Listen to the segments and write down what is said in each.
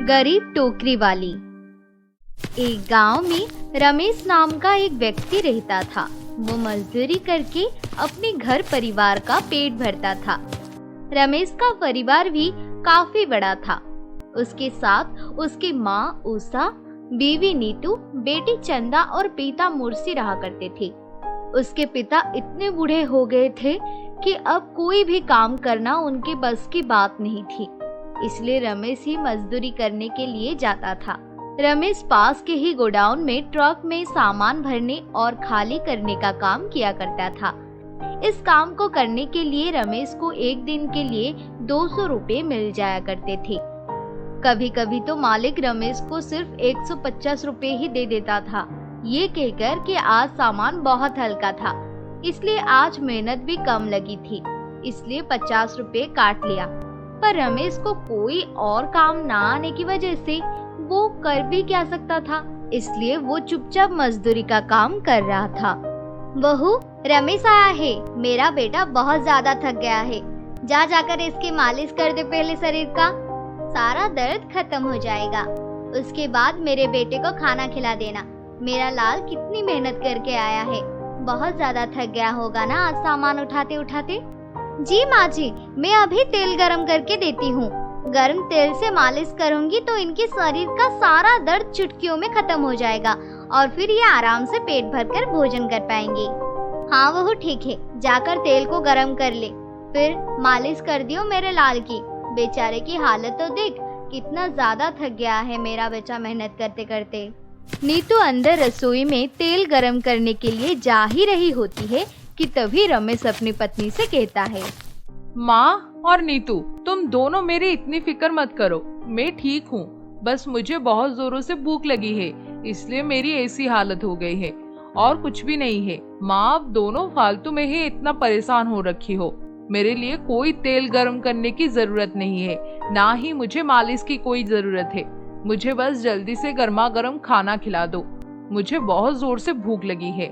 गरीब टोकरी वाली। एक गांव में रमेश नाम का एक व्यक्ति रहता था। वो मजदूरी करके अपने घर परिवार का पेट भरता था। रमेश का परिवार भी काफी बड़ा था। उसके साथ उसकी माँ उषा, बीवी नीतू, बेटी चंदा और पिता मुर्सी रहा करते थे। उसके पिता इतने बूढ़े हो गए थे कि अब कोई भी काम करना उनके बस की बात नहीं थी। इसलिए रमेश ही मजदूरी करने के लिए जाता था। रमेश पास के ही गोडाउन में ट्रक में सामान भरने और खाली करने का काम किया करता था। इस काम को करने के लिए रमेश को एक दिन के लिए 200 रुपये मिल जाया करते थे। कभी कभी तो मालिक रमेश को सिर्फ 150 रुपये ही दे देता था, ये कहकर कि आज सामान बहुत हल्का था, इसलिए आज मेहनत भी कम लगी थी, इसलिए 50 रुपये काट लिया। पर रमेश को कोई और काम ना आने की वजह से वो कर भी क्या सकता था, इसलिए वो चुपचाप मजदूरी का काम कर रहा था। बहू, रमेश आया है। मेरा बेटा बहुत ज्यादा थक गया है। जाकर इसकी मालिश कर दे पहले शरीर का, सारा दर्द खत्म हो जाएगा। उसके बाद मेरे बेटे को खाना खिला देना। मेरा लाल कितनी मेहनत करके आया है, बहुत ज्यादा थक गया होगा ना आज सामान उठाते उठाते। जी माँ जी, मैं अभी तेल गरम करके देती हूँ। गर्म तेल से मालिश करूँगी तो इनके शरीर का सारा दर्द चुटकियों में खत्म हो जाएगा और फिर ये आराम से पेट भरकर भोजन कर पाएंगे। हाँ बहू ठीक है, जाकर तेल को गरम कर ले, फिर मालिश कर दियो मेरे लाल की। बेचारे की हालत तो देख, कितना ज्यादा थक गया है मेरा बच्चा मेहनत करते करते। नीतू अंदर रसोई में तेल गरम करने के लिए जा ही रही होती है कि तभी रमेश अपनी पत्नी से कहता है, माँ और नीतू, तुम दोनों मेरी इतनी फिक्र मत करो, मैं ठीक हूँ। बस मुझे बहुत जोरों से भूख लगी है, इसलिए मेरी ऐसी हालत हो गई है, और कुछ भी नहीं है। माँ, आप दोनों फालतू में ही इतना परेशान हो रखी हो। मेरे लिए कोई तेल गर्म करने की जरूरत नहीं है, ना ही मुझे मालिश की कोई जरूरत है। मुझे बस जल्दी से गर्मा गर्म खाना खिला दो, मुझे बहुत जोर से भूख लगी है।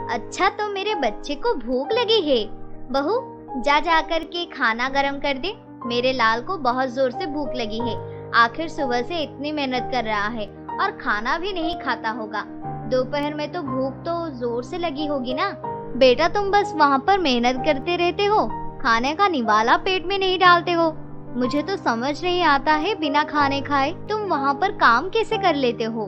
अच्छा, तो मेरे बच्चे को भूख लगी है। बहू, जाकर के खाना गरम कर दे। मेरे लाल को बहुत जोर से भूख लगी है। आखिर सुबह से इतनी मेहनत कर रहा है और खाना भी नहीं खाता होगा। दोपहर में तो भूख तो जोर से लगी होगी ना। बेटा, तुम बस वहाँ पर मेहनत करते रहते हो, खाने का निवाला पेट में नहीं डालते हो। मुझे तो समझ नहीं आता है, बिना खाने खाए तुम वहाँ पर काम कैसे कर लेते हो।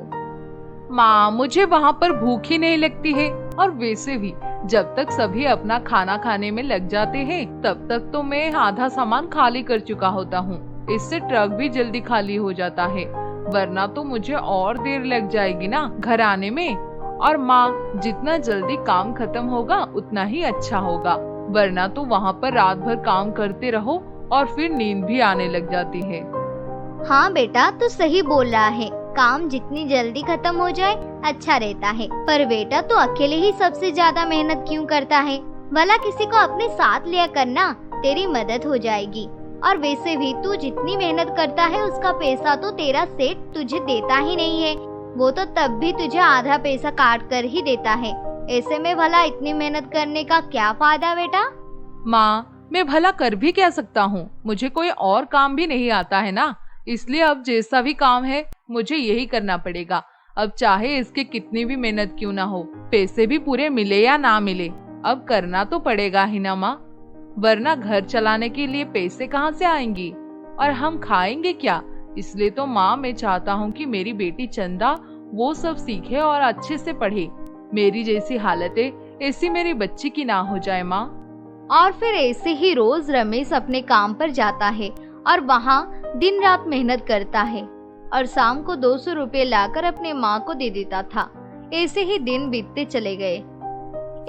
माँ, मुझे वहाँ पर भूख ही नहीं लगती है, और वैसे भी जब तक सभी अपना खाना खाने में लग जाते हैं तब तक तो मैं आधा सामान खाली कर चुका होता हूँ। इससे ट्रक भी जल्दी खाली हो जाता है, वरना तो मुझे और देर लग जाएगी ना घर आने में। और माँ, जितना जल्दी काम खत्म होगा उतना ही अच्छा होगा, वरना तो वहाँ पर रात भर काम करते रहो और फिर नींद भी आने लग जाती है। हाँ बेटा, तू सही बोल रहा है। काम जितनी जल्दी खत्म हो जाए अच्छा रहता है। पर बेटा, तू अकेले ही सबसे ज्यादा मेहनत क्यों करता है? भला किसी को अपने साथ लिया करना, तेरी मदद हो जाएगी। और वैसे भी तू जितनी मेहनत करता है उसका पैसा तो तेरा सेठ तुझे देता ही नहीं है। वो तो तब भी तुझे आधा पैसा काट कर ही देता है। ऐसे में भला इतनी मेहनत करने का क्या फायदा बेटा? माँ, मैं भला कर भी क्या सकता हूँ? मुझे कोई और काम भी नहीं आता है ना, इसलिए अब जैसा भी काम है मुझे यही करना पड़ेगा। अब चाहे इसके कितनी भी मेहनत क्यों ना हो, पैसे भी पूरे मिले या ना मिले, अब करना तो पड़ेगा ही ना माँ, वरना घर चलाने के लिए पैसे कहाँ से आएंगी और हम खाएंगे क्या? इसलिए तो माँ, मैं चाहता हूँ कि मेरी बेटी चंदा वो सब सीखे और अच्छे से पढ़े। मेरी जैसी हालत है ऐसी मेरी बच्ची की ना हो जाए माँ। और फिर ऐसे ही रोज रमेश अपने काम पर जाता है और वहाँ दिन रात मेहनत करता है और शाम को 200 रुपये लाकर अपने माँ को दे देता था। ऐसे ही दिन बीतते चले गए।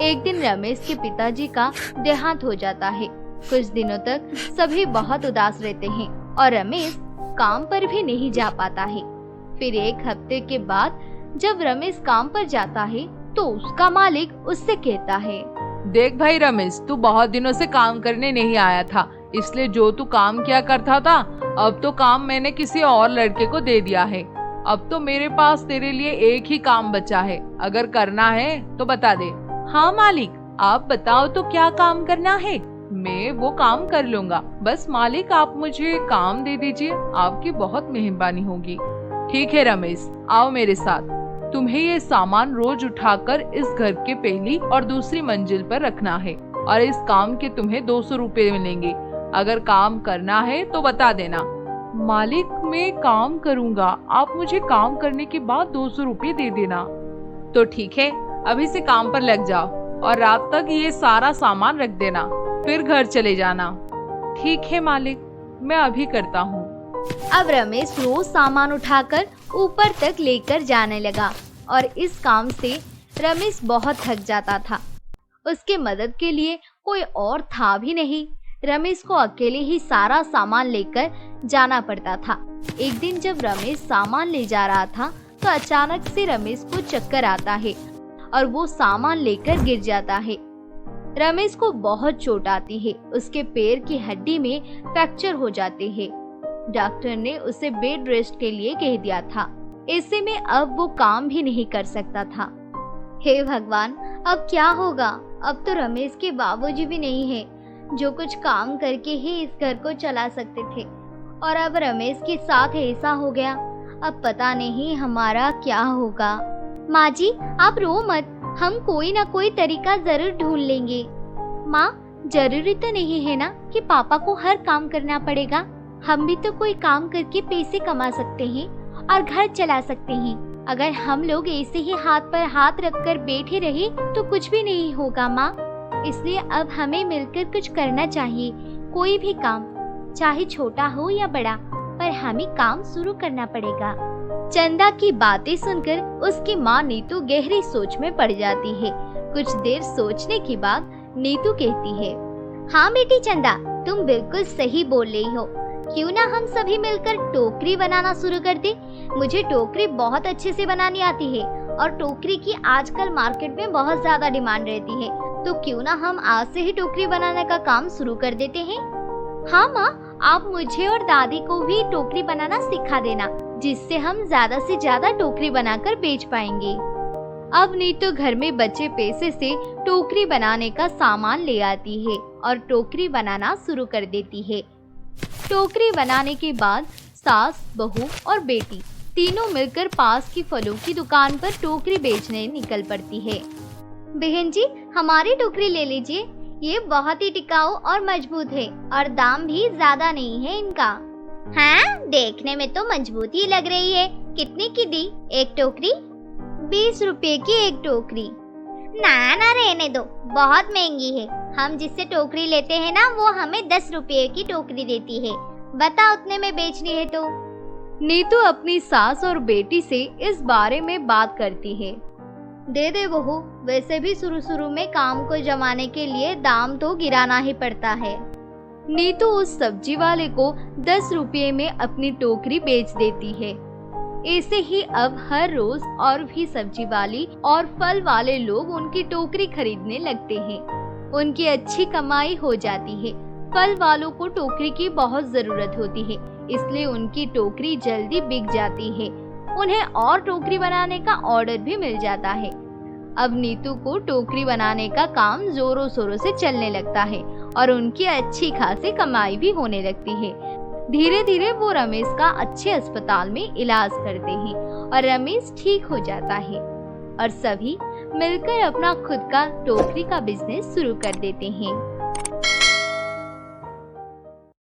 एक दिन रमेश के पिताजी का देहांत हो जाता है। कुछ दिनों तक सभी बहुत उदास रहते हैं और रमेश काम पर भी नहीं जा पाता है। फिर एक हफ्ते के बाद जब रमेश काम पर जाता है तो उसका मालिक उससे कहता है, देख भाई रमेश, तू बहुत दिनों से काम करने नहीं आया था, इसलिए जो तू काम किया करता था अब तो काम मैंने किसी और लड़के को दे दिया है। अब तो मेरे पास तेरे लिए एक ही काम बचा है, अगर करना है तो बता दे। हाँ मालिक, आप बताओ तो क्या काम करना है? मैं वो काम कर लूंगा। बस मालिक आप मुझे काम दे दीजिए, आपकी बहुत मेहरबानी होगी। ठीक है रमेश, आओ मेरे साथ। तुम्हें ये सामान रोज उठाकर इस घर के पहली और दूसरी मंजिल पर रखना है और इस काम के तुम्हें 200 रुपए मिलेंगे। अगर काम करना है तो बता देना। मालिक मैं काम करूँगा, आप मुझे काम करने के बाद 200 रुपए दे देना। तो ठीक है, अभी से काम पर लग जाओ और रात तक ये सारा सामान रख देना, फिर घर चले जाना। ठीक है मालिक, मैं अभी करता हूँ। अब रमेश रोज सामान उठाकर ऊपर तक लेकर जाने लगा और इस काम से रमेश बहुत थक जाता था। उसके मदद के लिए कोई और था भी नहीं। रमेश को अकेले ही सारा सामान लेकर जाना पड़ता था। एक दिन जब रमेश सामान ले जा रहा था तो अचानक से रमेश को चक्कर आता है और वो सामान लेकर गिर जाता है। रमेश को बहुत चोट आती है, उसके पैर की हड्डी में फ्रैक्चर हो जाते हैं। डॉक्टर ने उसे बेड रेस्ट के लिए कह दिया था। ऐसे में अब वो काम भी नहीं कर सकता था। हे भगवान, अब क्या होगा? अब तो रमेश के बाबूजी भी नहीं है जो कुछ काम करके ही इस घर को चला सकते थे, और अब रमेश के साथ ऐसा हो गया। अब पता नहीं हमारा क्या होगा। माँ जी आप रो मत, हम कोई ना कोई तरीका जरूर ढूंढ लेंगे। माँ, जरूरी तो नहीं है ना कि पापा को हर काम करना पड़ेगा। हम भी तो कोई काम करके पैसे कमा सकते हैं और घर चला सकते हैं। अगर हम लोग ऐसे ही हाथ पर हाथ रखकर बैठे रहे तो कुछ भी नहीं होगा माँ। इसलिए अब हमें मिलकर कुछ करना चाहिए। कोई भी काम, चाहे छोटा हो या बड़ा, पर हमें काम शुरू करना पड़ेगा। चंदा की बातें सुनकर उसकी माँ नीतू गहरी सोच में पड़ जाती है। कुछ देर सोचने के बाद नीतू कहती है, हाँ बेटी चंदा, तुम बिल्कुल सही बोल रही हो। क्यों ना हम सभी मिलकर टोकरी बनाना शुरू कर दे। मुझे टोकरी बहुत अच्छे से बनानी आती है और टोकरी की आजकल मार्केट में बहुत ज्यादा डिमांड रहती है। तो क्यों ना हम आज से ही टोकरी बनाने का काम शुरू कर देते हैं। हाँ माँ, आप मुझे और दादी को भी टोकरी बनाना सिखा देना, जिससे हम ज्यादा से ज्यादा टोकरी बनाकर बेच पाएंगे। अब नीतू घर में बचे पैसे से टोकरी बनाने का सामान ले आती है और टोकरी बनाना शुरू कर देती है। टोकरी बनाने के बाद सास, बहू और बेटी तीनों मिलकर पास की फलों की दुकान पर टोकरी बेचने निकल पड़ती है। बहन जी, हमारी टोकरी ले लीजिए, ये बहुत ही टिकाऊ और मजबूत है और दाम भी ज्यादा नहीं है इनका। हाँ, देखने में तो मजबूत ही लग रही है। कितने की दी एक टोकरी? 20 रुपए की एक टोकरी। ना ना रहने दो, बहुत महंगी है। हम जिससे टोकरी लेते हैं ना, वो हमें 10 रुपए की टोकरी देती है। बता उतने में बेचनी है तो। नीतू अपनी सास और बेटी से इस बारे में बात करती है। दे दे बहू, वैसे भी शुरू में काम को जमाने के लिए दाम तो गिराना ही पड़ता है। नीतू उस सब्जी वाले को 10 रुपये में अपनी टोकरी बेच देती है। ऐसे ही अब हर रोज और भी सब्जी वाली और फल वाले लोग उनकी टोकरी खरीदने लगते हैं। उनकी अच्छी कमाई हो जाती है। फल वालों को टोकरी की बहुत जरूरत होती है, इसलिए उनकी टोकरी जल्दी बिक जाती है। उन्हें और टोकरी बनाने का ऑर्डर भी मिल जाता है। अब नीतू को टोकरी बनाने का काम जोरों शोरों से चलने लगता है और उनकी अच्छी खासी कमाई भी होने लगती है। धीरे धीरे वो रमेश का अच्छे अस्पताल में इलाज करते हैं और रमेश ठीक हो जाता है और सभी मिलकर अपना खुद का टोकरी का बिजनेस शुरू कर देते हैं।